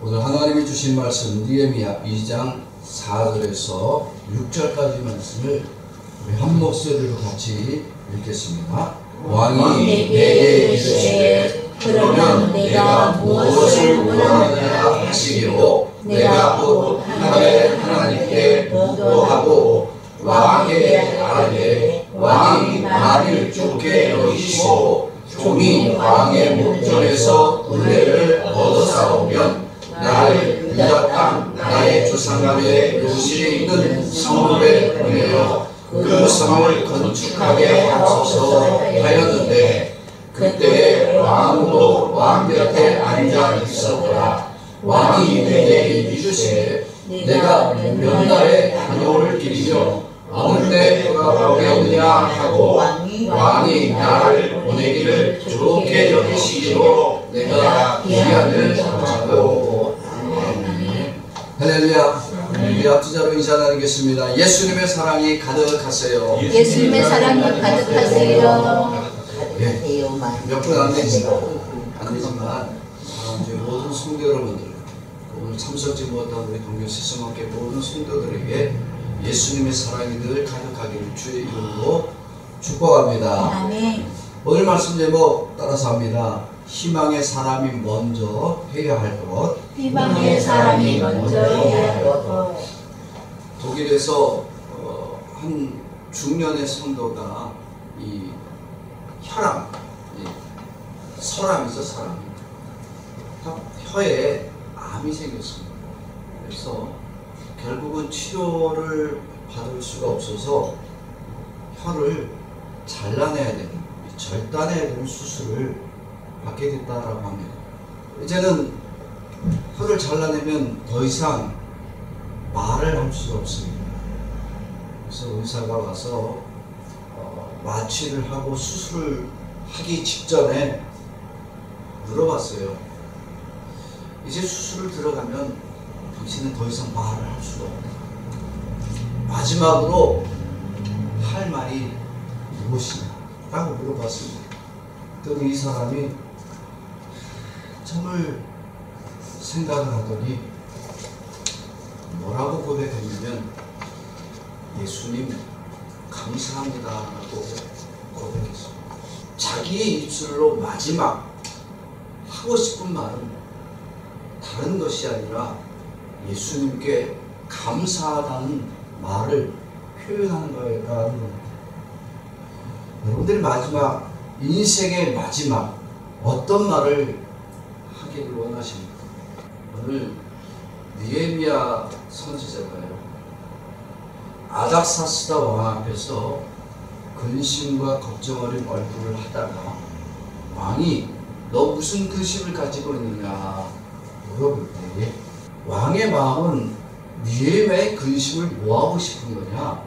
오늘 하나님이 주신 말씀 느헤미야 2장 4절에서 6절까지 말씀을 우리 한 목소리로 같이 읽겠습니다. 왕이 내게 이르시되 그러면 내가 무엇을 원하느냐 하시기로 내가 곧 하나님께 기도하고 왕에게 아뢰되 왕이 나를 좋게 여기시고 종이 왕의 목전에서 은혜를 얻어사오면 나를 유다 땅 나의 조상들의 요실에 있는 성읍에 보내어 그 성을 건축하게 하소서 하였는데 그때 왕도 왕 곁에 앉아 있었더라. 왕이 내게 이르시되 내가 몇 날에 다녀올 길이며 어느 때 돌아오겠느냐 하고 왕이 나를 보내기를 좋게 여기시기로 내가 기한을 정하고. 할렐루야. 우리 앞뒤자로 인사 나누겠습니다. 예수님의 사랑이 가득하세요. 예수님의 사랑이 가득하세요. 네. 몇 분 안 되지만 이제 모든 성도 여러분들, 오늘 참석지 못한 우리 동교 시스마켓 모든 성도들에게 예수님의 사랑이 늘 가득하기를 주의 이름으로 축복합니다. 아멘. 오늘 말씀 제목 따라서 합니다. 희망의 사람이 먼저 해야 할 것. 희망의 사람이 먼저 해야 할 것. 독일에서 한 중년의 성도가 이 혈암, 설암이죠, 설암. 혀에 암이 생겼습니다. 그래서 결국은 치료를 받을 수가 없어서 혀를 잘라내야 되는, 절단해야 되는 수술을 받게 됐다라고 합니다. 이제는 혀를 잘라내면 더 이상 말을 할 수가 없습니다. 그래서 의사가 와서 마취를 하고 수술을 하기 직전에 물어봤어요. 이제 수술을 들어가면 당신은 더 이상 말을 할 수가 없다. 마지막으로 할 말이 무엇이냐? 라고 물어봤습니다. 그랬더니 이 사람이 정말 생각을 하더니 뭐라고 고백했냐면 예수님 감사합니다 라고 고백했습니다. 자기의 입술로 마지막 하고 싶은 말은 다른 것이 아니라 예수님께 감사하다는 말을 표현하는 거라는 겁니다. 여러분들이 마지막, 인생의 마지막 어떤 말을 하기를 원하십니까? 오늘 느헤미야 선지자가요, 아닥사스다 왕 앞에서 근심과 걱정 어린 얼굴을 하다가 왕이 너 무슨 근심을 가지고 있느냐 물어볼 때 왕의 마음은 느헤미야의 근심을 뭐하고 싶은 거냐?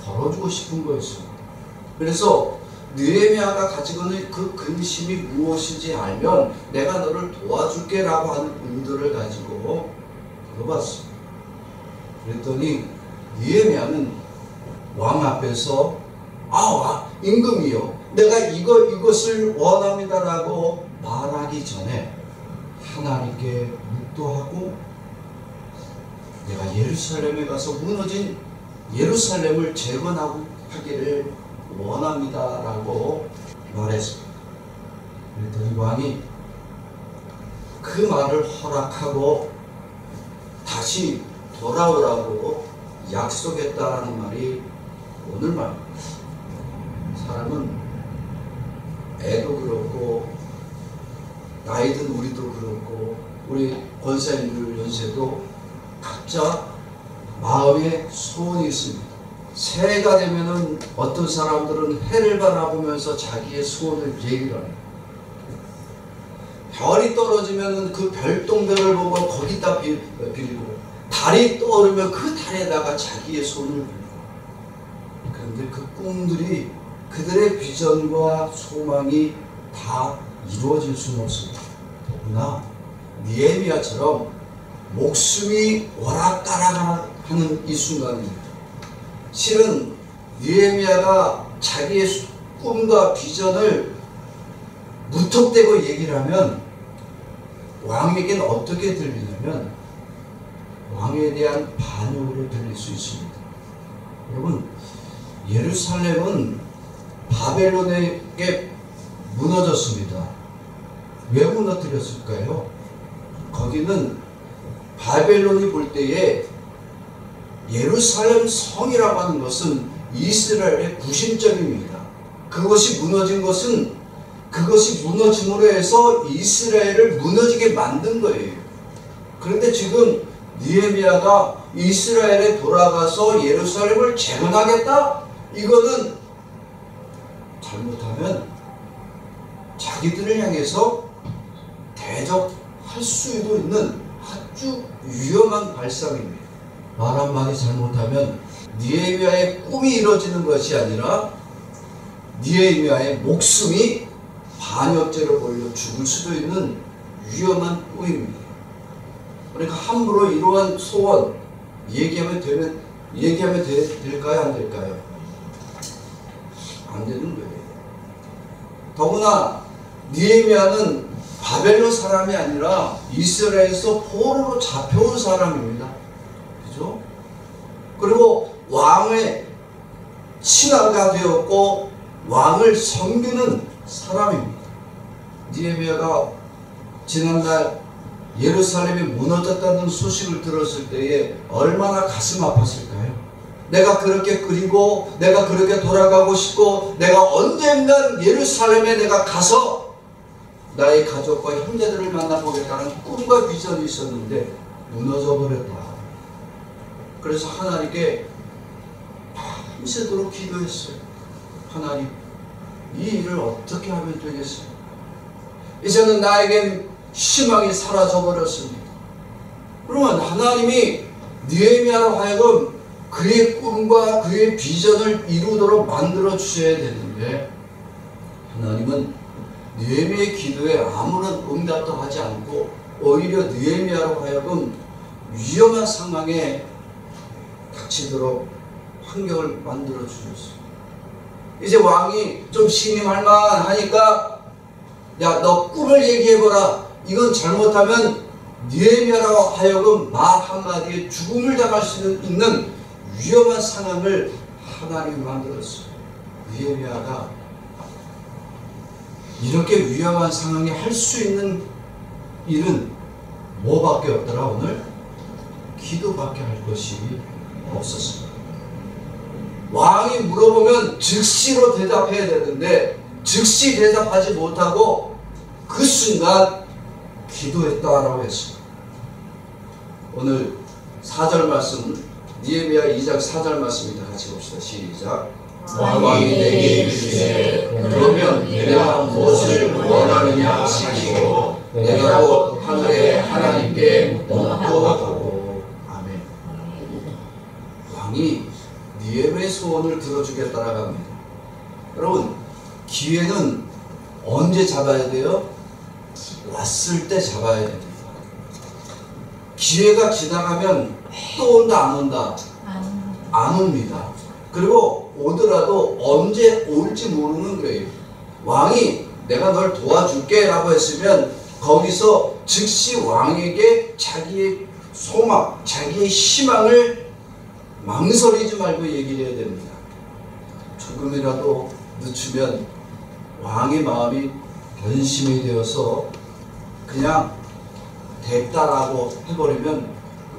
덜어주고 싶은 거였습니다. 그래서 느헤미야가 가지고 있는 그 근심이 무엇인지 알면 내가 너를 도와줄게 라고 하는 의도를 가지고 물어봤습니다. 그랬더니 느헤미야는 왕 앞에서 임금이요, 내가 이것을 원합니다 라고 말하기 전에 하나님께 묵도하고 내가 예루살렘에 가서 무너진 예루살렘을 재건하고 하기를 원합니다 라고 말했습니다. 그랬더니 왕이 그 말을 허락하고 다시 돌아오라고 약속했다는 말이 오늘 말입니다. 사람은 애도 그렇고 나이든 우리도 그렇고 우리 권사님들 연세도 각자 마음에 소원이 있습니다. 새해가 되면은 어떤 사람들은 해를 바라보면서 자기의 소원을 얘기를 합니다. 별이 떨어지면은 그 별똥별을 보고 거기다 빌고, 달이 떠오르면 그 달에다가 자기의 소원을 빌고. 그런데 그 꿈들이, 그들의 비전과 소망이 다 이루어질 수는 없습니다. 더구나 느헤미야처럼 목숨이 오락가락하는 이 순간입니다. 실은 느헤미야가 자기의 꿈과 비전을 무턱대고 얘기를 하면 왕에게는 어떻게 들리냐면 왕에 대한 반역으로 들릴 수 있습니다. 여러분, 예루살렘은 바벨론에게 무너졌습니다. 왜 무너뜨렸을까요? 거기는 바벨론이 볼 때에 예루살렘 성이라고 하는 것은 이스라엘의 구심점입니다. 그것이 무너진 것은 그것이 무너짐으로 해서 이스라엘을 무너지게 만든 거예요. 그런데 지금 느헤미야가 이스라엘에 돌아가서 예루살렘을 재건하겠다? 이거는 잘못하면 자기들을 향해서 대적할 수도 있는 아주 위험한 발상입니다. 말 한마디 잘못하면 느헤미야의 꿈이 이루어지는 것이 아니라 느헤미야의 목숨이 반역죄로 걸려 죽을 수도 있는 위험한 꿈입니다. 그러니까 함부로 이러한 소원 얘기하면 될까요? 안 될까요? 안 되는 거예요. 더구나 느헤미야는 바벨론 사람이 아니라 이스라엘에서 포로로 잡혀온 사람입니다. 그죠? 그리고 왕의 신하가 되었고 왕을 섬기는 사람입니다. 느헤미야가 지난날 예루살렘이 무너졌다는 소식을 들었을 때에 얼마나 가슴 아팠을까요? 내가 그렇게 그리고 내가 그렇게 돌아가고 싶고 내가 언젠간 예루살렘에 내가 가서 나의 가족과 형제들을 만나보겠다는 꿈과 비전이 있었는데 무너져 버렸다. 그래서 하나님께 밤새도록 기도했어요. 하나님, 이 일을 어떻게 하면 되겠어요? 이제는 나에겐 희망이 사라져 버렸습니다. 그러면 하나님이 느헤미야로 하여금 그의 꿈과 그의 비전을 이루도록 만들어 주셔야 되는데 하나님은 느헤미야의 기도에 아무런 응답도 하지 않고 오히려 느헤미야로 하여금 위험한 상황에 닥치도록 환경을 만들어 주셨어요. 이제 왕이 좀 신임할 만하니까 야, 너 꿈을 얘기해보라. 이건 잘못하면 느헤미야라고 하여금 말 한마디에 죽음을 당할 수 있는 위험한 상황을 하나님이 만들었어요. 느헤미야가 이렇게 위험한 상황에 할 수 있는 일은 뭐밖에 없더라 오늘? 기도밖에 할 것이 없었습니다. 왕이 물어보면 즉시로 대답해야 되는데 즉시 대답하지 못하고 그 순간 기도했다라고 했습니다. 오늘 4절 말씀 느헤미야 2장 4절 말씀입니다. 같이 봅시다. 시작. 왕이 내게 이르시되 그러면 내가 무엇을 원하느냐 하시고 내가 곧 하늘의 하나님께 묻고. 아멘. 왕이 느헤미야의 소원을 들어주겠다라고 합니다. 여러분, 기회는 언제 잡아야 돼요? 왔을 때 잡아야 됩니다. 기회가 지나가면 또 온다 안 온다? 안 옵니다. 그리고 오더라도 언제 올지 모르는 거예요. 왕이 내가 널 도와줄게 라고 했으면 거기서 즉시 왕에게 자기의 소망, 자기의 희망을 망설이지 말고 얘기를 해야 됩니다. 조금이라도 늦추면 왕의 마음이 변심이 되어서 그냥 됐다라고 해버리면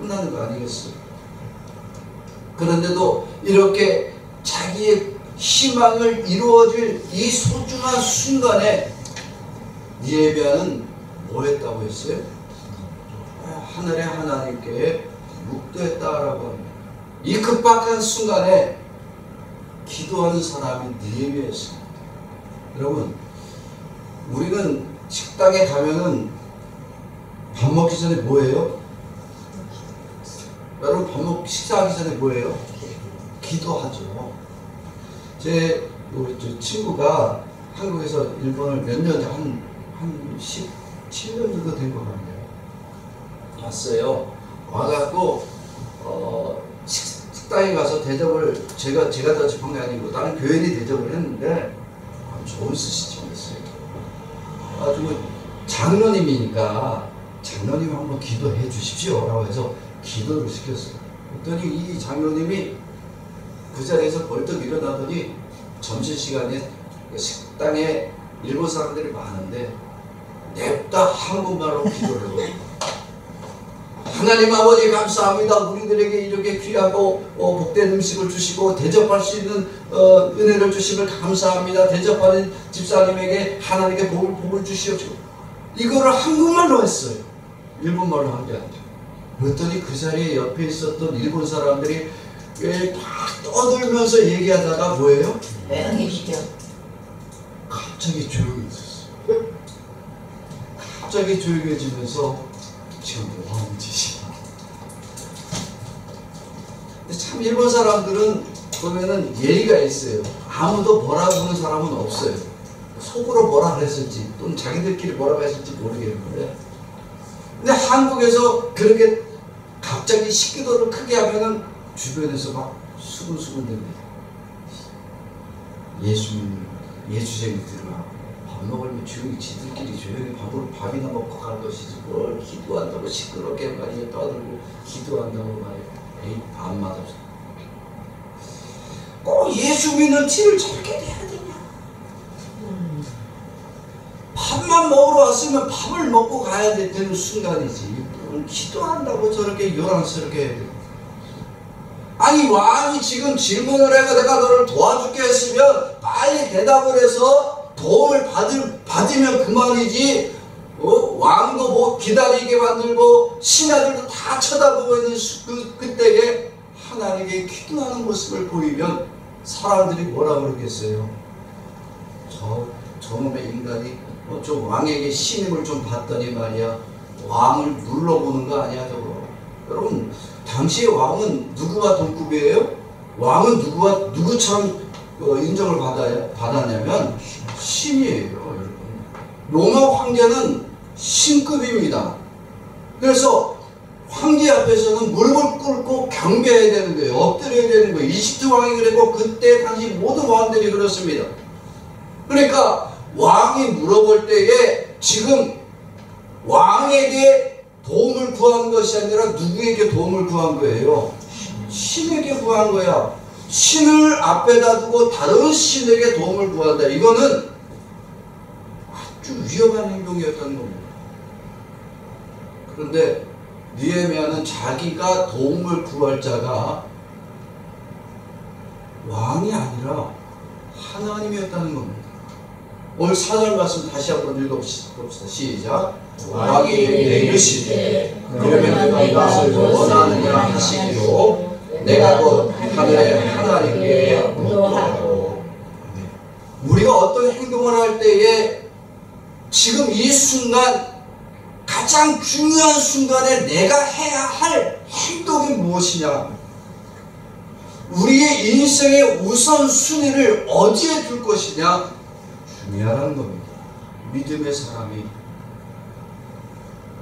끝나는 거 아니겠어요? 그런데도 이렇게 자기의 희망을 이루어질 이 소중한 순간에 느헤미야는 뭐 했다고 했어요? 하늘의 하나님께 묵도했다라고 합니다. 이 급박한 순간에 기도하는 사람이 느헤미야였습니다. 여러분, 우리는 식당에 가면은 밥 먹기 전에 뭐 해요? 여러분 식사하기 전에 뭐 해요? 기도하죠. 제 친구가 한국에서 일본을 몇 년, 한 17년 정도 된 것 같네요. 왔어요. 와갖고 식당에 가서 대접을 제가 대접한 게 아니고 다른 교인이 대접을 했는데 좋은 스시집이었어요. 아주 장로님이니까 장로님 한번 기도해 주십시오 라고 해서 기도를 시켰어요. 그랬더니 이 장로님이 그 자리에서 벌떡 일어나더니 점심시간에 식당에 일본 사람들이 많은데 냅다 한국말로 기도를 해요. 하나님 아버지 감사합니다. 우리들에게 이렇게 귀하고 복된 음식을 주시고 대접할 수 있는 은혜를 주심을 감사합니다. 대접하는 집사님에게 하나님께 복을 주시옵시고, 이거를 한국말로 했어요. 일본말로 한 게 아니라. 그랬더니 그 자리에 옆에 있었던 일본 사람들이 막 떠들면서 얘기하다가 뭐예요? 계시죠. 갑자기 조용해졌어요. 갑자기 조용해지면서 지금 뭐 하는 짓이야? 근데 참 일본 사람들은 보면은 예의가 있어요. 아무도 뭐라고 하는 사람은 없어요. 속으로 뭐라 그랬을지 또는 자기들끼리 뭐라고 했을지 모르겠는데, 근데 한국에서 그렇게 갑자기 식기도를 크게 하면은 주변에서 막 수근수근 됩니다. 예수쟁이들이 밥 먹으면 조용히 지들끼리 조용히 밥이나 먹고 갈 것이지 뭘 기도한다고 시끄럽게 말이야 떠들고 기도한다고 말이야. 에이 밥맛 없어. 꼭 예수 믿는 티를 저렇게 내야 되냐? 밥만 먹으러 왔으면 밥을 먹고 가야 되는 순간이지 뭘 기도한다고 저렇게 요란스럽게 해야 돼. 아니 왕이 지금 질문을 해가 내가 너를 도와줄게 했으면 빨리 대답을 해서 도움을 받으면 그만이지. 왕도 뭐 기다리게 만들고 신하들도 다 쳐다보고 있는 그때에 하나님께 기도하는 모습을 보이면 사람들이 뭐라 그러겠어요? 저놈의 인간이 좀 왕에게 신임을 좀 받더니 말이야 왕을 눌러보는 거 아니야 저거. 여러분 당시의 왕은 누구와 동급이에요? 왕은 누구처럼 인정을 받았냐면 신이에요. 여러분. 로마 황제는 신급입니다. 그래서 황제 앞에서는 무릎을 꿇고 경배해야 되는 거예요. 엎드려야 되는 거예요. 이집트 왕이 그랬고 그때 당시 모든 왕들이 그렇습니다. 그러니까 왕이 물어볼 때에 지금 왕에게 도움을 구한 것이 아니라 누구에게 도움을 구한 거예요? 신에게 구한 거야. 신을 앞에다 두고 다른 신에게 도움을 구한다. 이거는 아주 위험한 행동이었던 겁니다. 그런데 느헤미야는 자기가 도움을 구할 자가 왕이 아니라 하나님이었다는 겁니다. 오늘 4절 말씀 다시 한번 읽어봅시다. 시작. 왕이 내게 이르시되 그러면 내가 무엇을 원하느냐 하시기로 내가 곧 하늘의 하나님께 묻도록. 우리가 어떤 행동을 할 때에 지금 이 순간 가장 중요한 순간에 내가 해야 할 행동이 무엇이냐, 우리의 인생의 우선순위를 어디에 둘 것이냐 중요하다는 겁니다. 믿음의 사람이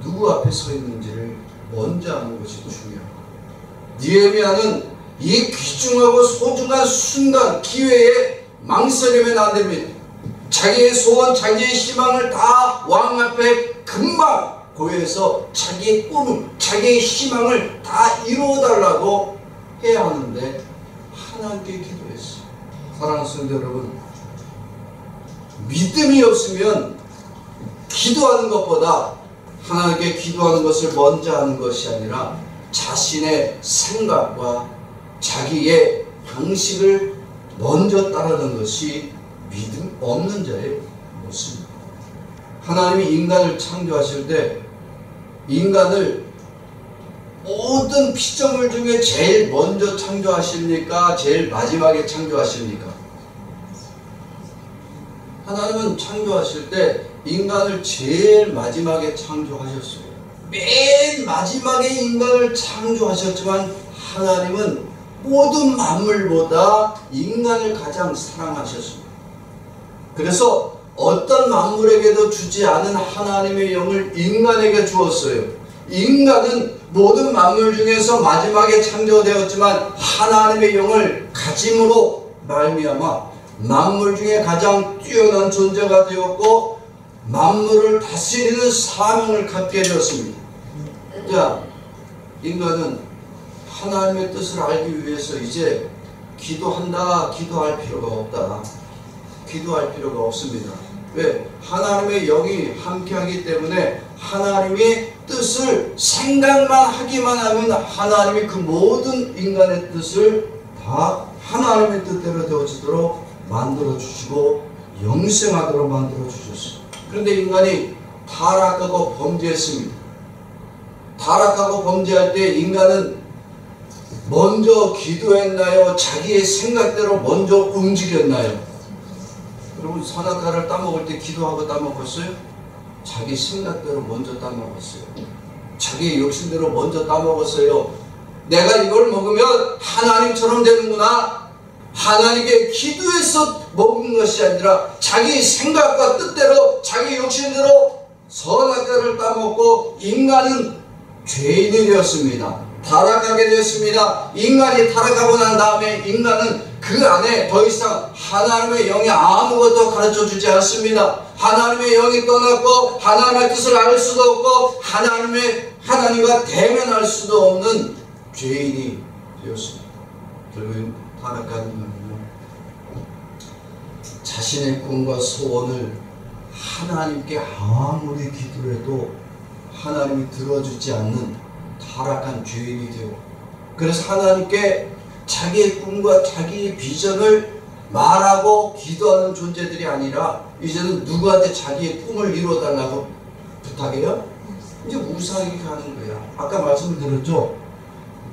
누구 앞에 서 있는지를 먼저 아는 것이 중요합니다. 느헤미야는 이 귀중하고 소중한 순간 기회에 망설이면 안 됩니다. 자기의 소원, 자기의 희망을 다 왕 앞에 금방 고해서 자기의 꿈, 자기의 희망을 다 이루어달라고 해야 하는데 하나님께 기도했어요. 사랑하는 성도 여러분, 믿음이 없으면 기도하는 것보다 하나님께 기도하는 것을 먼저 하는 것이 아니라 자신의 생각과 자기의 방식을 먼저 따르는 것이 믿음 없는 자의 모습입니다. 하나님이 인간을 창조하실 때 인간을 모든 피조물 중에 제일 먼저 창조하십니까? 제일 마지막에 창조하십니까? 하나님은 창조하실 때 인간을 제일 마지막에 창조하셨어요. 맨 마지막에 인간을 창조하셨지만 하나님은 모든 만물보다 인간을 가장 사랑하셨습니다. 그래서 어떤 만물에게도 주지 않은 하나님의 영을 인간에게 주었어요. 인간은 모든 만물 중에서 마지막에 창조되었지만 하나님의 영을 가짐으로 말미암아 만물 중에 가장 뛰어난 존재가 되었고 만물을 다스리는 사명을 갖게 되었습니다. 자, 인간은 하나님의 뜻을 알기 위해서 이제 기도할 필요가 없다. 기도할 필요가 없습니다. 왜? 하나님의 영이 함께하기 때문에 하나님의 뜻을 생각만 하기만 하면 하나님이 그 모든 인간의 뜻을 다 하나님의 뜻대로 되어지도록 만들어 주시고 영생하도록 만들어 주셨어요. 그런데 인간이 타락하고 범죄했습니다. 타락하고 범죄할 때 인간은 먼저 기도했나요? 자기의 생각대로 먼저 움직였나요? 여러분, 선악과를 따먹을 때 기도하고 따먹었어요? 자기 생각대로 먼저 따먹었어요. 자기 욕심대로 먼저 따먹었어요. 내가 이걸 먹으면 하나님처럼 되는구나. 하나님께 기도해서 먹은 것이 아니라 자기 생각과 뜻대로 자기 욕심대로 선악과를 따먹고 인간은 죄인이 되었습니다. 타락하게 되었습니다. 인간이 타락하고 난 다음에 인간은 그 안에 더 이상 하나님의 영이 아무것도 가르쳐 주지 않습니다. 하나님의 영이 떠났고 하나님의 뜻을 알 수도 없고 하나님과 대면할 수도 없는 죄인이 되었습니다. 결국 타락한 인간은요, 자신의 꿈과 소원을 하나님께 아무리 기도해도 하나님이 들어주지 않는 타락한 죄인이 되고, 그래서 하나님께 자기의 꿈과 자기의 비전을 말하고 기도하는 존재들이 아니라 이제는 누구한테 자기의 꿈을 이루어달라고 부탁해요? 이제 우상에게 가는 거야. 아까 말씀을 드렸죠?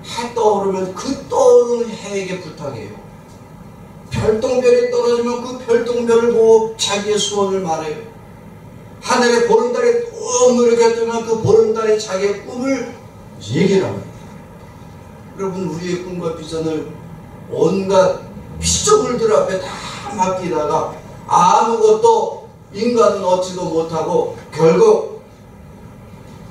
해 떠오르면 그 떠오르는 해에게 부탁해요. 별똥별이 떨어지면 그 별똥별을 보고 자기의 소원을 말해요. 하늘에 보름달이 뚝 이렇게 뜨면 그 보름달이 자기의 꿈을 얘기를 합니다. 여러분, 우리의 꿈과 비전을 온갖 피조물들 앞에 다 맡기다가 아무것도 인간은 얻지도 못하고 결국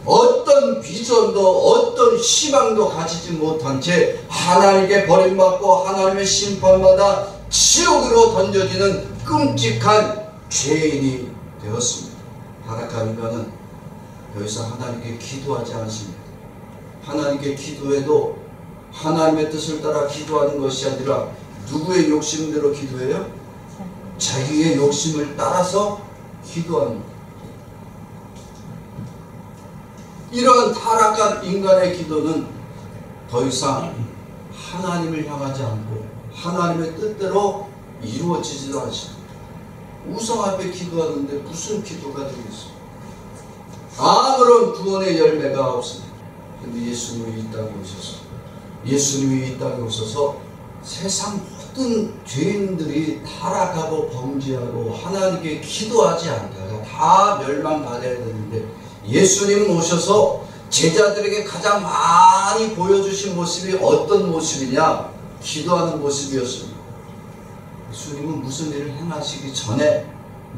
어떤 비전도 어떤 희망도 가지지 못한 채 하나님께 버림받고 하나님의 심판마다 지옥으로 던져지는 끔찍한 죄인이 되었습니다. 타락한 인간은 더 이상 하나님께 기도하지 않습니다. 하나님께 기도해도 하나님의 뜻을 따라 기도하는 것이 아니라 누구의 욕심대로 기도해요? 자기의 욕심을 따라서 기도합니다. 이러한 타락한 인간의 기도는 더 이상 하나님을 향하지 않고 하나님의 뜻대로 이루어지지도 않습니다. 우상 앞에 기도하는데 무슨 기도가 되겠어요? 아무런 구원의 열매가 없습니다. 그런데 예수님이 이 땅에 오셔서 예수님이 이 땅에 오셔서 세상 모든 죄인들이 타락하고 범죄하고 하나님께 기도하지 않다가 다 멸망받아야 되는데 예수님 오셔서 제자들에게 가장 많이 보여주신 모습이 어떤 모습이냐? 기도하는 모습이었습니다. 예수님은 무슨 일을 행하시기 전에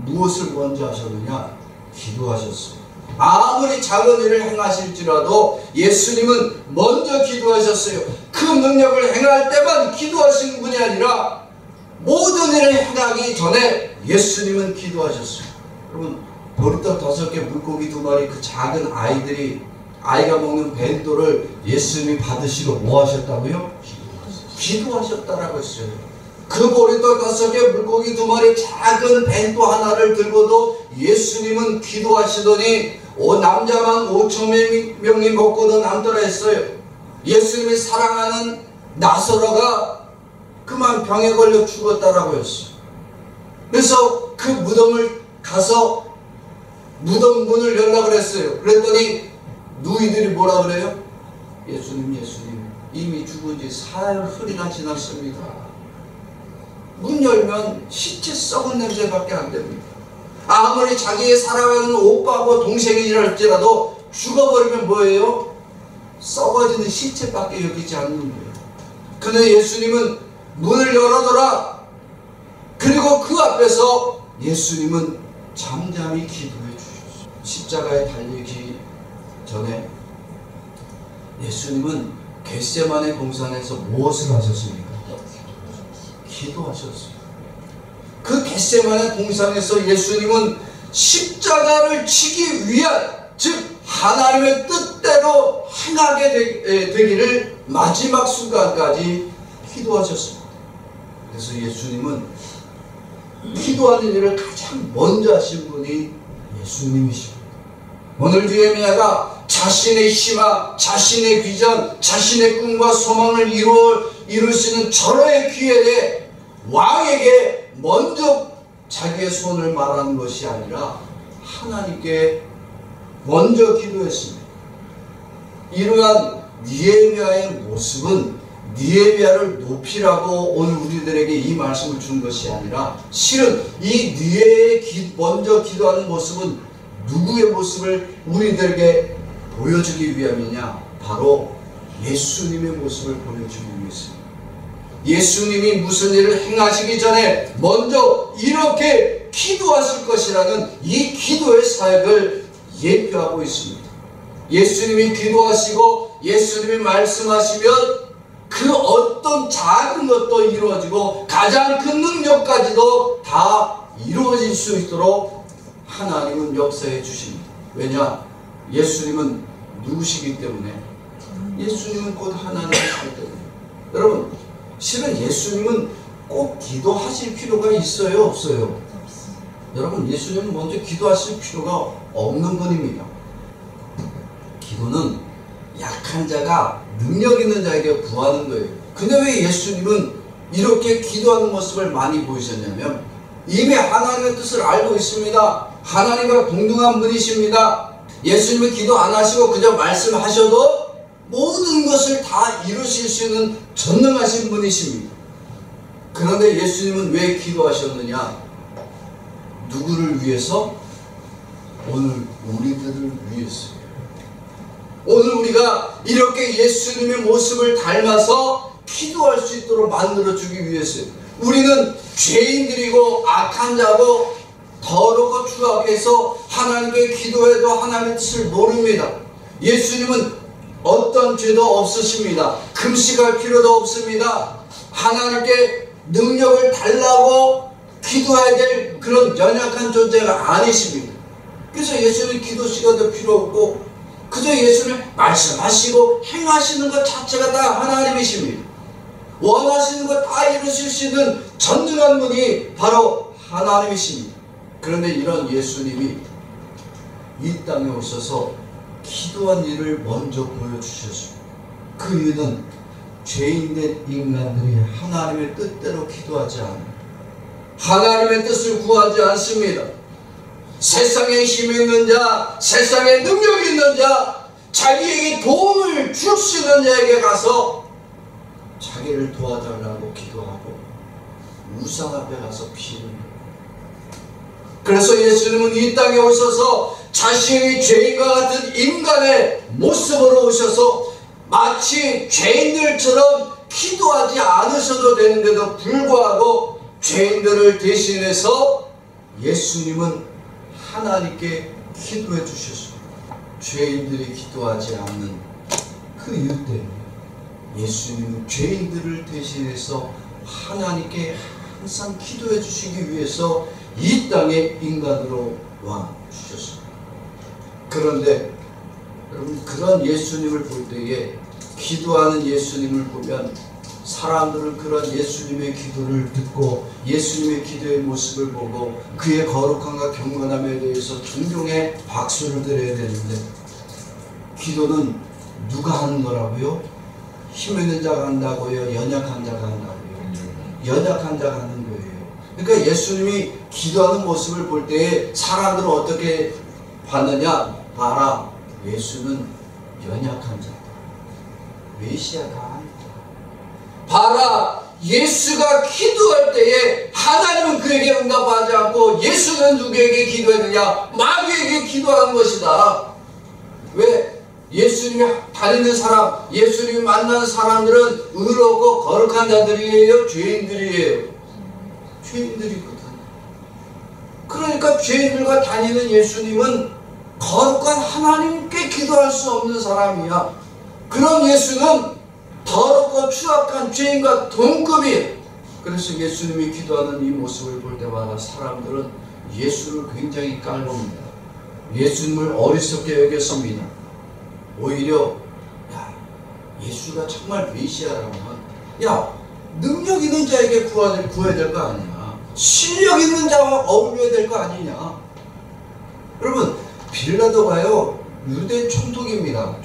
무엇을 먼저 하셨느냐? 기도하셨어요. 아무리 작은 일을 행하실지라도 예수님은 먼저 기도하셨어요. 그 능력을 행할 때만 기도하신 분이 아니라 모든 일을 행하기 전에 예수님은 기도하셨어요. 여러분, 보리떡 5개, 물고기 2마리, 그 작은 아이가 먹는 벤또를 예수님이 받으시고 뭐 하셨다고요? 기도하셨다라고 했어요. 그 보리떡 5개, 물고기 2마리, 작은 벤또 하나를 들고도 예수님은 기도하시더니 남자만 5,000명이 먹고도 남더라 했어요. 예수님이 사랑하는 나사로가 그만 병에 걸려 죽었다라고 했어요. 그래서 그 무덤을 가서 무덤 문을 열라 그랬어요. 그랬더니 누이들이 뭐라 그래요? 예수님 이미 죽은 지 사흘이나 지났습니다. 문 열면 시체 썩은 냄새밖에 안 됩니다. 아무리 자기의 사랑하는 오빠하고 동생이랄지라도 죽어버리면 뭐예요? 썩어지는 시체밖에 여기지 않는 거예요. 그런데 예수님은 문을 열어둬라. 그리고 그 앞에서 예수님은 잠잠히 기도해 주셨어요. 십자가에 달리기 전에 예수님은 겟세마네 동산에서 무엇을 하셨습니까? 기도하셨어요. 그 겟세마네 동산에서 예수님은 십자가를 지기 위한, 즉 하나님의 뜻대로 행하게 되기를 마지막 순간까지 기도하셨습니다. 그래서 예수님은 기도하는 일을 가장 먼저 하신 분이 예수님이십니다. 오늘 느헤미야가 자신의 희망, 자신의 비전, 자신의 꿈과 소망을 이룰 수 있는 절호의 기회에 왕에게 먼저 자기의 손을 말하는 것이 아니라 하나님께 먼저 기도했습니다. 이러한 느헤미야의 모습은 느헤미야를 높이라고 오늘 우리들에게 이 말씀을 준 것이 아니라, 실은 이 느헤미야의 먼저 기도하는 모습은 누구의 모습을 우리들에게 보여주기 위함이냐? 바로 예수님의 모습을 보여주기 위해서입니다. 예수님이 무슨 일을 행하시기 전에 먼저 이렇게 기도하실 것이라는 이 기도의 사역을 예표하고 있습니다. 예수님이 기도하시고 예수님이 말씀하시면 그 어떤 작은 것도 이루어지고 가장 큰 능력까지도 다 이루어질 수 있도록 하나님은 역사해 주십니다. 왜냐? 예수님은 누구시기 때문에, 예수님은 곧 하나님이시기 때문에. 여러분, 실은 예수님은 꼭 기도하실 필요가 있어요, 없어요? 여러분, 예수님은 먼저 기도하실 필요가 없는 분입니다. 기도는 약한 자가 능력 있는 자에게 구하는 거예요. 근데 왜 예수님은 이렇게 기도하는 모습을 많이 보이셨냐면, 이미 하나님의 뜻을 알고 있습니다. 하나님과 동등한 분이십니다. 예수님은 기도 안 하시고 그저 말씀하셔도 모든 것을 다 이루실 수 있는 전능하신 분이십니다. 그런데 예수님은 왜 기도하셨느냐? 누구를 위해서? 오늘 우리들을 위해서요. 오늘 우리가 이렇게 예수님의 모습을 닮아서 기도할 수 있도록 만들어주기 위해서요. 우리는 죄인들이고 악한 자고 더럽고 추악해서 하나님께 기도해도 하나님의 뜻을 모릅니다. 예수님은 어떤 죄도 없으십니다. 금식할 필요도 없습니다. 하나님께 능력을 달라고 기도해야 될 그런 연약한 존재가 아니십니다. 그래서 예수님 기도 시간도 필요 없고 그저 예수님 말씀하시고 행하시는 것 자체가 다 하나님이십니다. 원하시는 것 다 이루실 수 있는 전능한 분이 바로 하나님이십니다. 그런데 이런 예수님이 이 땅에 오셔서 기도한 일을 먼저 보여주셨습니다. 그 이유는 죄인된 인간들이 하나님의 뜻대로 기도하지 않아요. 하나님의 뜻을 구하지 않습니다. 세상에 힘 있는 자, 세상에 능력 있는 자, 자기에게 도움을 줄 수 있는 자에게 가서 자기를 도와달라고 기도하고 우상 앞에 가서 비는. 그래서 예수님은 이 땅에 오셔서 자신이 죄인과 같은 인간의 모습으로 오셔서 마치 죄인들처럼 기도하지 않으셔도 되는데도 불구하고 죄인들을 대신해서 예수님은 하나님께 기도해 주셨습니다. 죄인들이 기도하지 않는 그 이유 때문에 예수님은 죄인들을 대신해서 하나님께 항상 기도해 주시기 위해서 이 땅에 인간으로 와 주셨습니다. 그런데 여러분, 그런 예수님을 볼 때에 기도하는 예수님을 보면 사람들은 그런 예수님의 기도를 듣고 예수님의 기도의 모습을 보고 그의 거룩함과 경건함에 대해서 존경의 박수를 드려야 되는데, 기도는 누가 하는 거라고요? 힘 있는 자가 한다고요? 연약한 자가 한다고요? 연약한 자가 하는 거예요. 그러니까 예수님이 기도하는 모습을 볼 때에 사람들은 어떻게 봤느냐? 봐라, 예수는 연약한 자다. 메시아가 아니다. 봐라, 예수가 기도할 때에 하나님은 그에게 응답하지 않고 예수는 누구에게 기도했느냐? 마귀에게 기도한 것이다. 왜? 예수님이 다니는 사람, 예수님이 만난 사람들은 의롭고 거룩한 자들이에요? 죄인들이에요? 죄인들이거든. 그러니까 죄인들과 다니는 예수님은 거룩한 하나님께 기도할 수 없는 사람이야. 그런 예수는 더럽고 추악한 죄인과 동급이에요. 그래서 예수님이 기도하는 이 모습을 볼 때마다 사람들은 예수를 굉장히 깔봅니다. 예수님을 어리석게 여겼습니다. 오히려 야, 예수가 정말 메시아라면 야, 능력 있는 자에게 구해야 될 거 아니냐, 실력 있는 자와 어울려야 될 거 아니냐. 여러분, 빌라도가요 유대 총독입니다.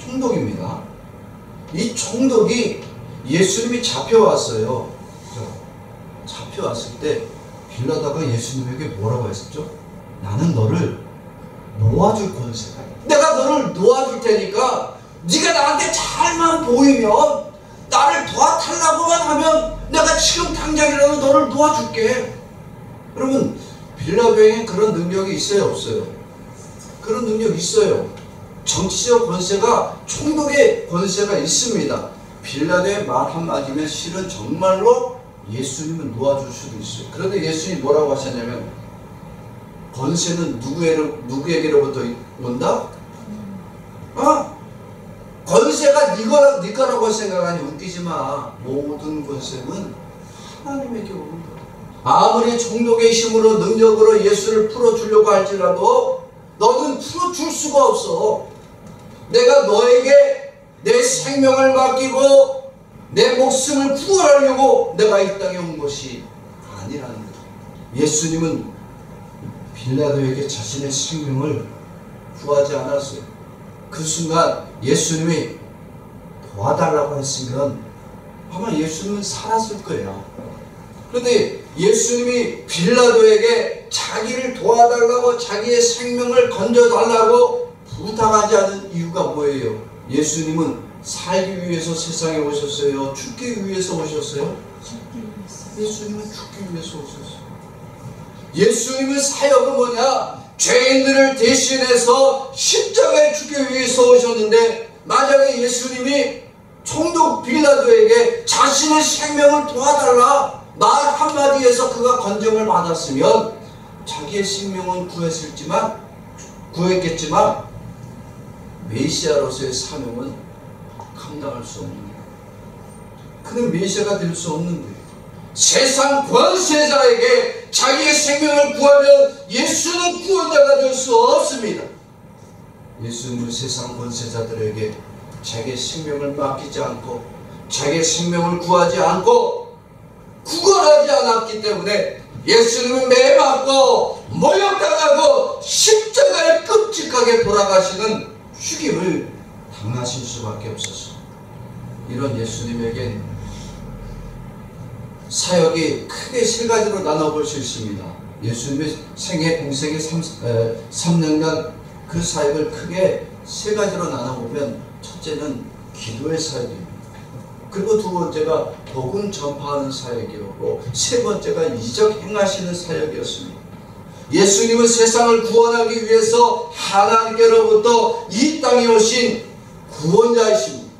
이 총독이 예수님이 잡혀왔어요. 잡혀왔을 때 빌라도가 예수님에게 뭐라고 했었죠? 나는 너를 놓아줄 권세가, 내가 너를 놓아줄 테니까 네가 나한테 잘만 보이면, 나를 도와달라고만 하면 내가 지금 당장이라도 너를 놓아줄게. 여러분, 빌라도에게 그런 능력이 있어요, 없어요? 그런 능력이 있어요. 정치적 권세가, 총독의 권세가 있습니다. 빌라도의 말 한마디면 실은 정말로 예수님은 놓아줄 수도 있어요. 그런데 예수님이 뭐라고 하셨냐면, 권세는 누구에게로부터 온다? 권세가 네 거라고 생각하니 웃기지 마. 모든 권세는 하나님에게 오는 거야. 아무리 총독의 힘으로 능력으로 예수를 풀어주려고 할지라도 너는 풀어줄 수가 없어. 내가 너에게 내 생명을 맡기고 내 목숨을 구원하려고 내가 이 땅에 온 것이 아니라는 거야. 예수님은 빌라도에게 자신의 생명을 구하지 않았어요. 그 순간 예수님이 도와달라고 했으면 아마 예수님은 살았을 거예요. 그런데 예수님이 빌라도에게 자기를 도와달라고, 자기의 생명을 건져달라고 부탁하지 않은 이유가 뭐예요? 예수님은 살기 위해서 세상에 오셨어요? 죽기 위해서 오셨어요? 예수님은 죽기 위해서 오셨어요. 예수님의 사역은 뭐냐? 죄인들을 대신해서 십자가에 죽기 위해서 오셨는데, 만약에 예수님이 총독 빌라도에게 자신의 생명을 도와달라 말 한마디에서 그가 건정을 받았으면 자기의 생명은 구했겠지만 메시아로서의 사명은 감당할 수 없는 거예요. 그는 메시아가 될 수 없는 거예요. 세상 권세자에게 자기의 생명을 구하면 예수는 구원자가 될 수 없습니다. 예수님은 세상 권세자들에게 자기의 생명을 맡기지 않고, 자기의 생명을 구하지 않고 구걸하지 않았기 때문에 예수님은 매 맞고 모욕당하고 십자가에 끔찍하게 돌아가시는 죽임을 당하실 수밖에 없었어요. 이런 예수님에게 사역이 크게 세 가지로 나눠볼 수 있습니다. 예수님의 공생의 3년간 그 사역을 크게 세 가지로 나눠보면, 첫째는 기도의 사역입니다. 그리고 두 번째가 복음 전파하는 사역이었고, 세 번째가 이적 행하시는 사역이었습니다. 예수님은 세상을 구원하기 위해서 하나님께로부터 이 땅에 오신 구원자이십니다.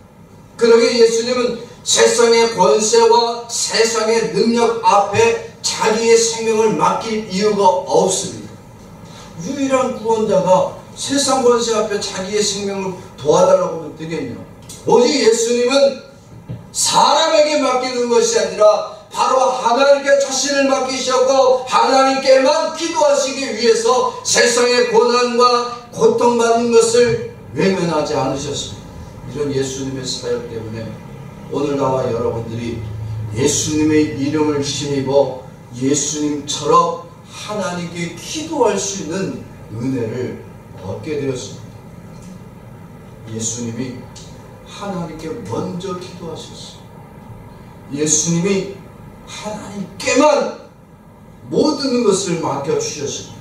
그러기에 예수님은 세상의 권세와 세상의 능력 앞에 자기의 생명을 맡길 이유가 없습니다. 유일한 구원자가 세상 권세 앞에 자기의 생명을 도와달라고 하면 되겠냐? 오직 예수님은 사람에게 맡기는 것이 아니라 바로 하나님께 자신을 맡기셨고, 하나님께만 기도하시기 위해서 세상의 고난과 고통받는 것을 외면하지 않으셨습니다. 이런 예수님의 사역 때문에 오늘 나와 여러분들이 예수님의 이름을 힘입어 예수님처럼 하나님께 기도할 수 있는 은혜를 얻게 되었습니다. 예수님이 하나님께 먼저 기도하셨어요. 예수님이 하나님께만 모든 것을 맡겨주셨습니다.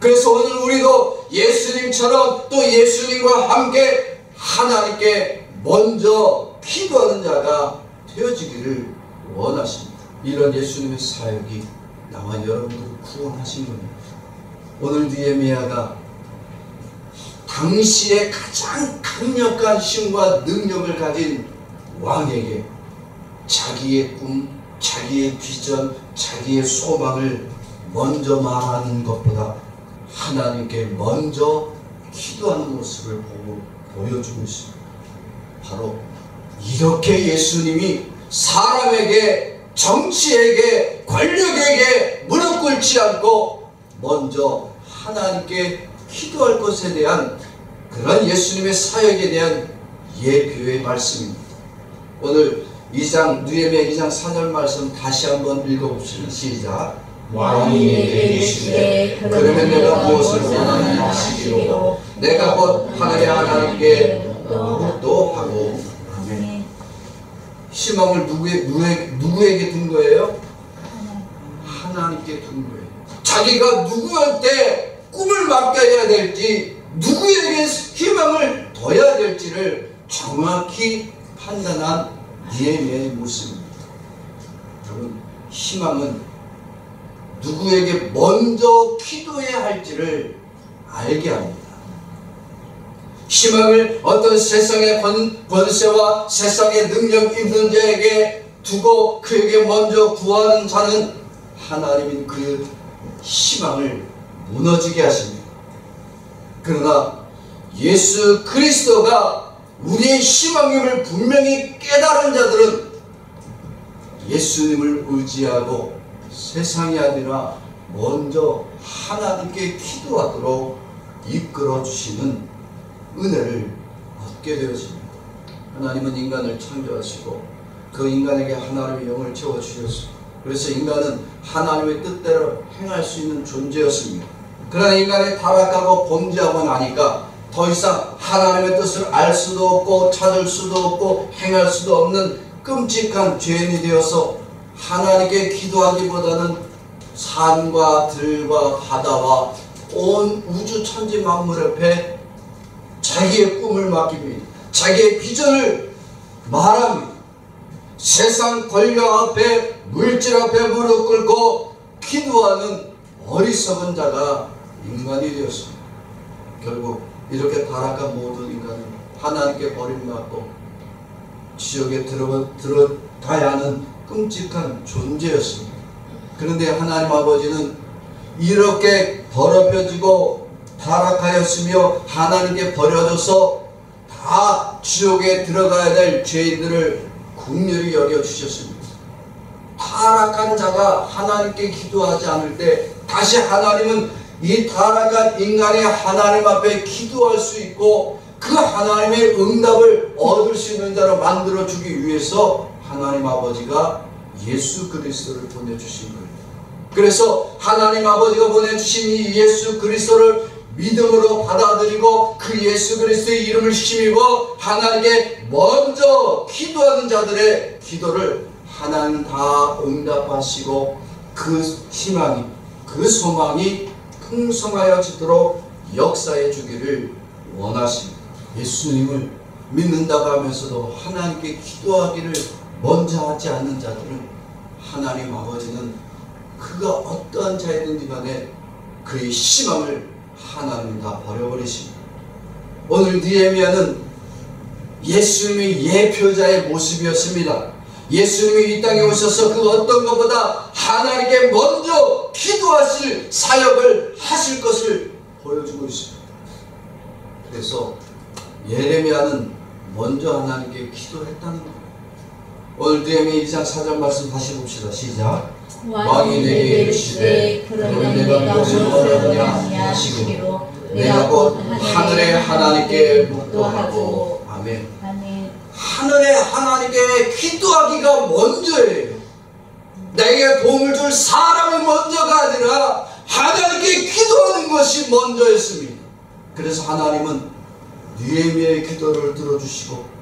그래서 오늘 우리도 예수님처럼 또 예수님과 함께 하나님께 먼저 기도하는 자가 되어지기를 원하십니다. 이런 예수님의 사역이 나와 여러분들을 구원하신 겁니다. 오늘 느헤미야가 당시에 가장 강력한 힘과 능력을 가진 왕에게 자기의 꿈, 자기의 비전, 자기의 소망을 먼저 말하는 것보다 하나님께 먼저 기도하는 모습을 보여주고 있습니다. 바로 이렇게 예수님이 사람에게, 정치에게, 권력에게 무릎 꿇지 않고 먼저 하나님께 기도할 것에 대한 그런 예수님의 사역에 대한 예표의 말씀입니다. 오늘 2장 느헤미야 2장 4절 말씀 다시 한번 읽어봅시다. 시작. 왕이 내게 이르시되 그러면 내가 무엇을 원하느냐 하시기로 내가 곧 하늘의 하나님께 묵도하고. 아멘. 희망을 누구에게 둔 거예요? 하나님께 둔 거예요. 자기가 누구한테 꿈을 맡겨야 될지, 누구에게 희망을 둬야 될지를 정확히 판단한 느헤미야의 모습입니다. 여러분, 희망은 누구에게 먼저 기도해야 할지를 알게 합니다. 희망을 어떤 세상의 권세와 세상의 능력 있는 자에게 두고 그에게 먼저 구하는 자는 하나님은 그 희망을 무너지게 하십니다. 그러나 예수 그리스도가 우리의 희망임을 분명히 깨달은 자들은 예수님을 의지하고 세상이 아니라 먼저 하나님께 기도하도록 이끌어 주시는 은혜를 얻게 되어집니다. 하나님은 인간을 창조하시고 그 인간에게 하나님의 영을 채워주셨습니다. 그래서 인간은 하나님의 뜻대로 행할 수 있는 존재였습니다. 그러나 인간이 타락하고 범죄하고 나니까 더 이상 하나님의 뜻을 알 수도 없고 찾을 수도 없고 행할 수도 없는 끔찍한 죄인이 되어서 하나님께 기도하기보다는 산과 들과 바다와 온 우주 천지 만물 앞에 자기의 꿈을 맡깁니다. 자기의 비전을 말합니다. 세상 권력 앞에, 물질 앞에 무릎 꿇고 기도하는 어리석은 자가 인간이 되었습니다. 결국 이렇게 타락한 모든 인간은 하나님께 버림받고 지옥에 들어가야 하는 끔찍한 존재였습니다. 그런데 하나님 아버지는 이렇게 더럽혀지고 타락하였으며 하나님께 버려져서 다 지옥에 들어가야 될 죄인들을 긍휼히 여겨주셨습니다. 타락한 자가 하나님께 기도하지 않을 때 다시 하나님은 이 타락한 인간이 하나님 앞에 기도할 수 있고 그 하나님의 응답을 얻을 수 있는 자로 만들어주기 위해서 하나님 아버지가 예수 그리스도를 보내주신 거예요. 그래서 하나님 아버지가 보내주신 이 예수 그리스도를 믿음으로 받아들이고 그 예수 그리스도의 이름을 힘입어 하나님께 먼저 기도하는 자들의 기도를 하나님 다 응답하시고 그 희망이, 그 소망이 풍성하여지도록 역사해 주기를 원하십니다. 예수님을 믿는다고 하면서도 하나님께 기도하기를 먼저 하지 않는 자들은 하나님 아버지는 그가 어떠한 자이든지 간에 그의 희망을 하나님 다 버려버리십니다. 오늘 느헤미야는 예수님의 예표자의 모습이었습니다. 예수님이 이 땅에 오셔서 그 어떤 것보다 하나님께 먼저 기도하실 사역을 하실 것을 보여주고 있습니다. 그래서 예레미야는 먼저 하나님께 기도했다는 거예요. 오늘 느헤미야 2장 4절 말씀 다시 봅시다. 시작. 왕이 내게 이르시되 그러면 내가 무엇을 원하느냐 하시기로 내가 곧 하늘의 하나님께 묵도하고. 아멘. 하늘의 하나님께 기도하기가 먼저예요. 내게 도움을 줄 사람이 먼저가 아니라 하나님께 기도하는 것이 먼저였습니다. 그래서 하나님은 느헤미야의 기도를 들어주시고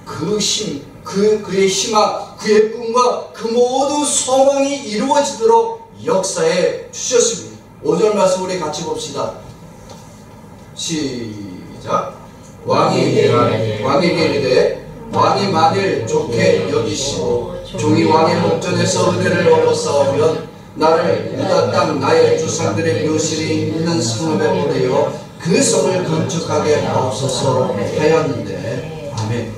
그의 희망, 그의 꿈과 그 모든 소망이 이루어지도록 역사해 주셨습니다. 5절 말씀 우리 같이 봅시다. 시작. 왕이 이르되 왕이 만일 좋게 여기시고 종이 왕의 목전에서 은혜를 얻어 싸우면 나를 유다 땅 나의 조상들의 묘실이 있는 성읍에 보내어 그 성을 건축하게 하옵소서 하였는데. 아멘.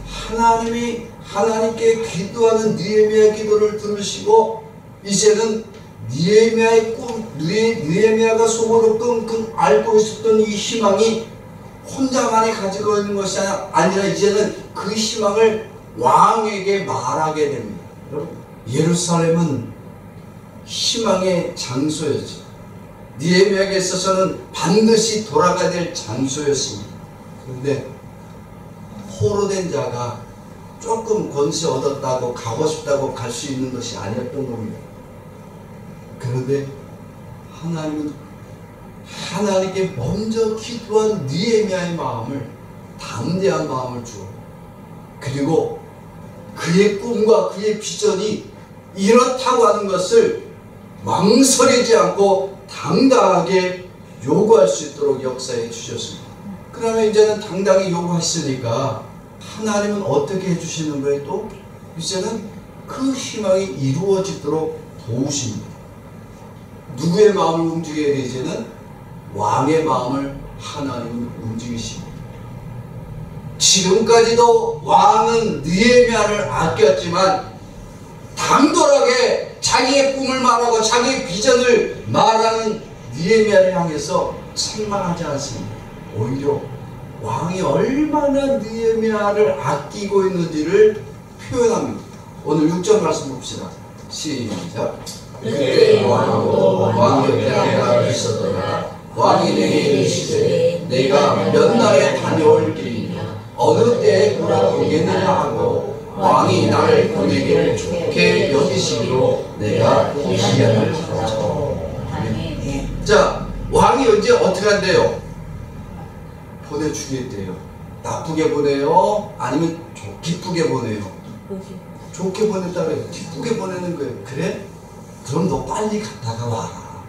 하나님이 하나님께 기도하는 느헤미야의 기도를 들으시고 이제는 느헤미야의 꿈, 느헤미야가 속으로 끙끙 앓고 있었던 이 희망이 혼자만이 가지고 있는 것이 아니라 이제는 그 희망을 왕에게 말하게 됩니다. 여러분, 예루살렘은 희망의 장소였죠. 느헤미야에게 있어서는 반드시 돌아가야 될 장소였습니다. 그런데 포로된 자가 조금 권세 얻었다고 가고 싶다고 갈 수 있는 것이 아니었던 겁니다. 그런데 하나님은 하나님께 먼저 기도한 느헤미야의 마음을, 담대한 마음을 주어, 그리고 그의 꿈과 그의 비전이 이렇다고 하는 것을 망설이지 않고 당당하게 요구할 수 있도록 역사해 주셨습니다. 그러면 이제는 당당히 요구했으니까 하나님은 어떻게 해주시는 거예요? 또 이제는 그 희망이 이루어지도록 도우십니다. 누구의 마음을 움직여야 돼? 이제는 왕의 마음을 하나님은 움직이십니다. 지금까지도 왕은 느헤미야를 아꼈지만 당돌하게 자기의 꿈을 말하고 자기의 비전을 말하는 느헤미야를 향해서 책망하지 않습니다. 오히려 왕이 얼마나 느헤미야를 아끼고 있는지를 표현합니다. 오늘 6절 말씀 봅시다. 시작. 그때 왕도 왕 곁에 내가 있었더라. 왕이 내게 이르시되 내가 몇 날에 다녀올 길이냐 어느 때에 돌아오겠느냐 하고 왕이 나를 보내기를 좋게 여기시기로 내가 기한을 잡았다. 자, 왕이 이제 어떻게 한대요? 보내주겠대요. 나쁘게 보내요? 아니면 기쁘게 보내요? 좋게 보냈다 그래요. 기쁘게 보내는 거예요. 그래? 그럼 너 빨리 갔다가 와라.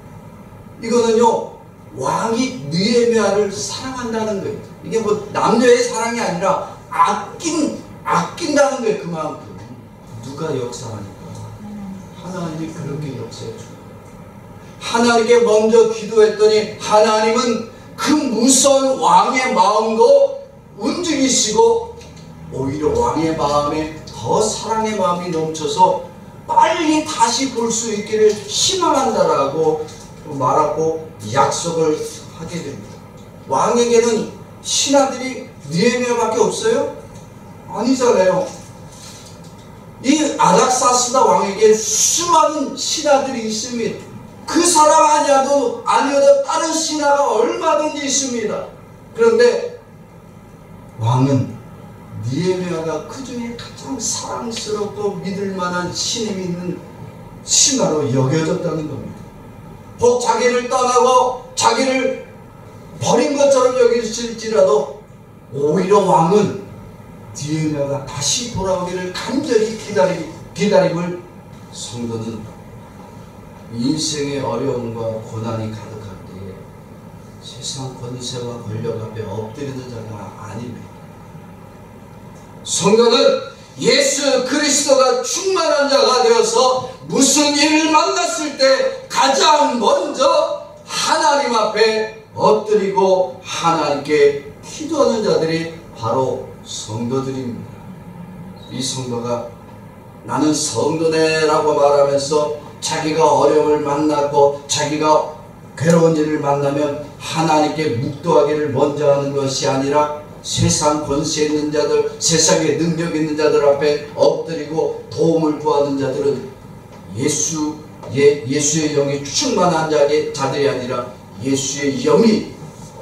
이거는요, 왕이 느헤미야를 사랑한다는 거예요. 이게 뭐 남녀의 사랑이 아니라 아낀다는 거예요. 그만큼. 누가 역사하니까? 하나님이 그렇게 역사해 줍니다. 하나님께 먼저 기도했더니 하나님은 그 무서운 왕의 마음도 움직이시고 오히려 왕의 마음에 더 사랑의 마음이 넘쳐서 빨리 다시 볼 수 있기를 희망한다라고 말하고 약속을 하게 됩니다. 왕에게는 신하들이 느헤미야밖에 없어요? 아니잖아요. 이 아닥사스다 왕에게 수많은 신하들이 있습니다. 그 사람 아니어도 다른 신하가 얼마든지 있습니다. 그런데 왕은 느헤미야가 그 중에 가장 사랑스럽고 믿을 만한 신임이 있는 신하로 여겨졌다는 겁니다. 혹 자기를 떠나고 자기를 버린 것처럼 여기실지라도 오히려 왕은 느헤미야가 다시 돌아오기를 간절히 기다림을 성도는 인생의 어려움과 고난이 가득할 때에 세상 권세와 권력 앞에 엎드리는 자가 아닙니다. 성도는 예수 그리스도가 충만한 자가 되어서 무슨 일을 만났을 때 가장 먼저 하나님 앞에 엎드리고 하나님께 기도하는 자들이 바로 성도들입니다. 이 성도가 나는 성도네라고 말하면서 자기가 어려움을 만나고 자기가 괴로운 일을 만나면 하나님께 묵도하기를 먼저 하는 것이 아니라 세상 권세 있는 자들, 세상에 능력 있는 자들 앞에 엎드리고 도움을 구하는 자들은 예수의 영이 충만한 자들이 아니라 예수의 영이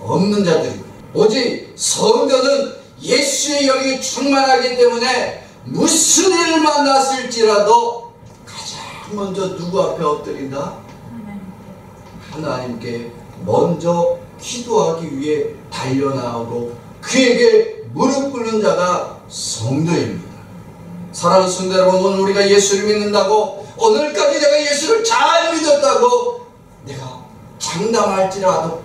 없는 자들입니다. 오직 성도는 예수의 영이 충만하기 때문에 무슨 일을 만났을지라도 가장 먼저 누구 앞에 엎드린다? 하나님께 먼저 기도하기 위해 달려나오고 그에게 무릎 꿇는 자가 성도입니다. 사랑하는 성도 여러분, 오늘 우리가 예수를 믿는다고 오늘까지 내가 예수를 잘 믿었다고 내가 장담할지라도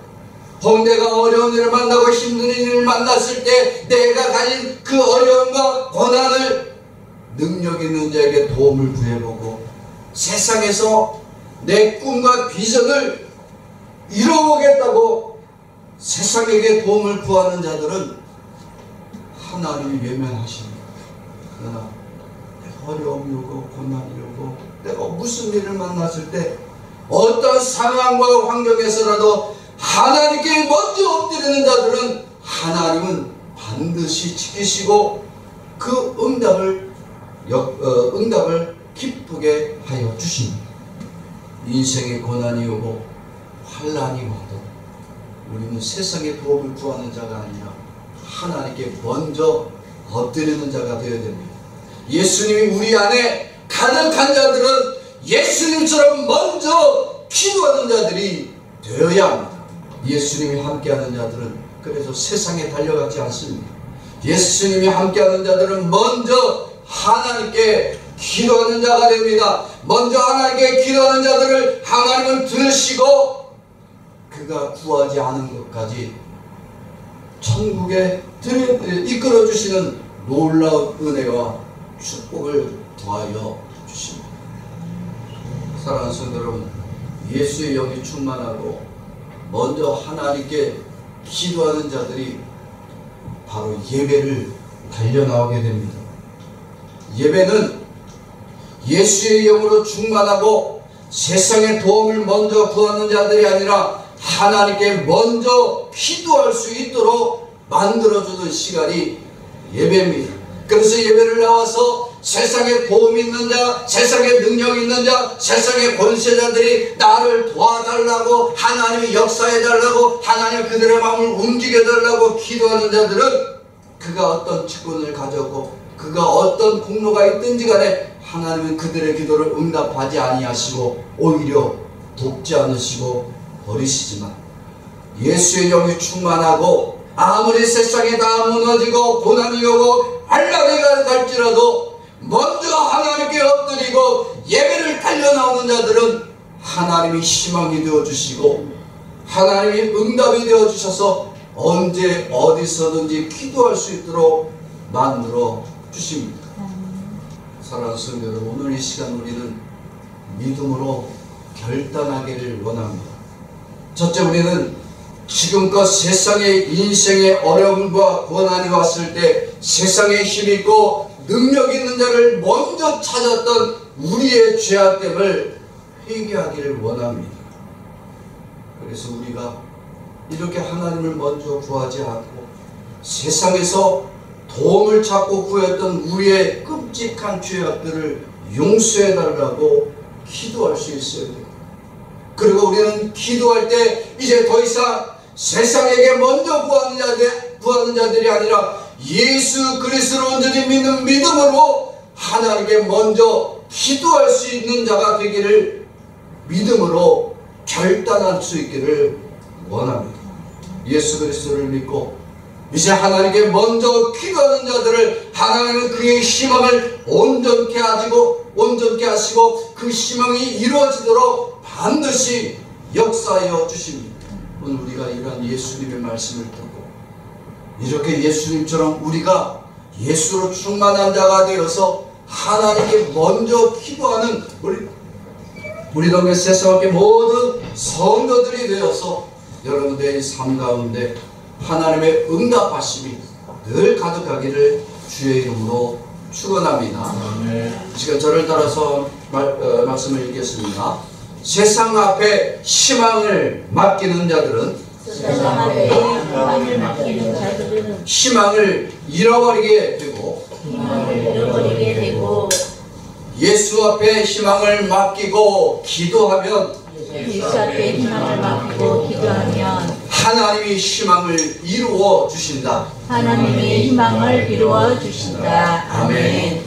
혹 내가 어려운 일을 만나고 힘든 일을 만났을 때 내가 가진 그 어려움과 고난을 능력 있는 자에게 도움을 구해보고 세상에서 내 꿈과 비전을 이뤄보겠다고 세상에게 도움을 구하는 자들은 하나님이 외면하십니다. 그러나 내가 어려움이 오고 고난이 오고 내가 무슨 일을 만났을 때 어떤 상황과 환경에서라도 하나님께 먼저 엎드리는 자들은 하나님은 반드시 지키시고 그 응답을 기쁘게 하여 주십니다. 인생의 고난이 오고 환난이 와도 우리는 세상의 도움을 구하는 자가 아니라 하나님께 먼저 엎드리는 자가 되어야 됩니다. 예수님이 우리 안에 가득한 자들은 예수님처럼 먼저 기도하는 자들이 되어야 합니다. 예수님이 함께하는 자들은 그래서 세상에 달려가지 않습니다. 예수님이 함께하는 자들은 먼저 하나님께 기도하는 자가 됩니다. 먼저 하나님께 기도하는 자들을 하나님은 들으시고 그가 구하지 않은 것까지 천국에 이끌어 주시는 놀라운 은혜와 축복을 더하여 주십니다. 사랑하는 성도 여러분, 예수의 영이 충만하고 먼저 하나님께 기도하는 자들이 바로 예배를 달려나오게 됩니다. 예배는 예수의 영으로 충만하고 세상의 도움을 먼저 구하는 자들이 아니라 하나님께 먼저 기도할 수 있도록 만들어주는 시간이 예배입니다. 그래서 예배를 나와서 세상에 도움 있는 자, 세상에 능력 있는 자, 세상의 권세자들이 나를 도와달라고, 하나님이 역사해달라고, 하나님 그들의 마음을 움직여달라고 기도하는 자들은 그가 어떤 직분을 가졌고 그가 어떤 공로가 있든지 간에 하나님은 그들의 기도를 응답하지 아니하시고 오히려 돕지 않으시고 버리시지만, 예수의 영이 충만하고 아무리 세상이 다 무너지고 고난이 오고 환난이 갈지라도 먼저 하나님께 엎드리고 예배를 달려나오는 자들은 하나님이 희망이 되어주시고 하나님이 응답이 되어주셔서 언제 어디서든지 기도할 수 있도록 만들어 주십니다. 사랑하는 성도 여러분, 오늘 이 시간 우리는 믿음으로 결단하기를 원합니다. 첫째, 우리는 지금껏 세상의 인생의 어려움과 고난이 왔을 때 세상에 힘있고 능력 있는 자를 먼저 찾았던 우리의 죄악됨을 회개하기를 원합니다. 그래서 우리가 이렇게 하나님을 먼저 구하지 않고 세상에서 도움을 찾고 구했던 우리의 끔찍한 죄악들을 용서해달라고 기도할 수 있어야 됩니다. 그리고 우리는 기도할 때 이제 더 이상 세상에게 먼저 구하는 자들이 아니라 예수 그리스도를 온전히 믿는 믿음으로 하나님께 먼저 기도할 수 있는 자가 되기를 믿음으로 결단할 수 있기를 원합니다. 예수 그리스도를 믿고 이제 하나님께 먼저 기도하는 자들을 하나님은 그의 희망을 온전케 하시고 그 희망이 이루어지도록 반드시 역사하여 주십니다. 오늘 우리가 이러한 예수님의 말씀을 듣고 이렇게 예수님처럼 우리가 예수로 충만한 자가 되어서 하나님께 먼저 기도하는 우리 동네 세상의 모든 성도들이 되어서 여러분들의 삶 가운데 하나님의 응답하심이 늘 가득하기를 주의 이름으로 축원합니다. 지금 저를 따라서 말씀을 읽겠습니다. 세상 앞에 희망을 맡기는 자들은 희망을 잃어버리게 되고 예수 앞에 희망을 맡기고 기도하면 하나님이 희망을 이루어 주신다. 하나님이 희망을 이루어 주신다. 아멘.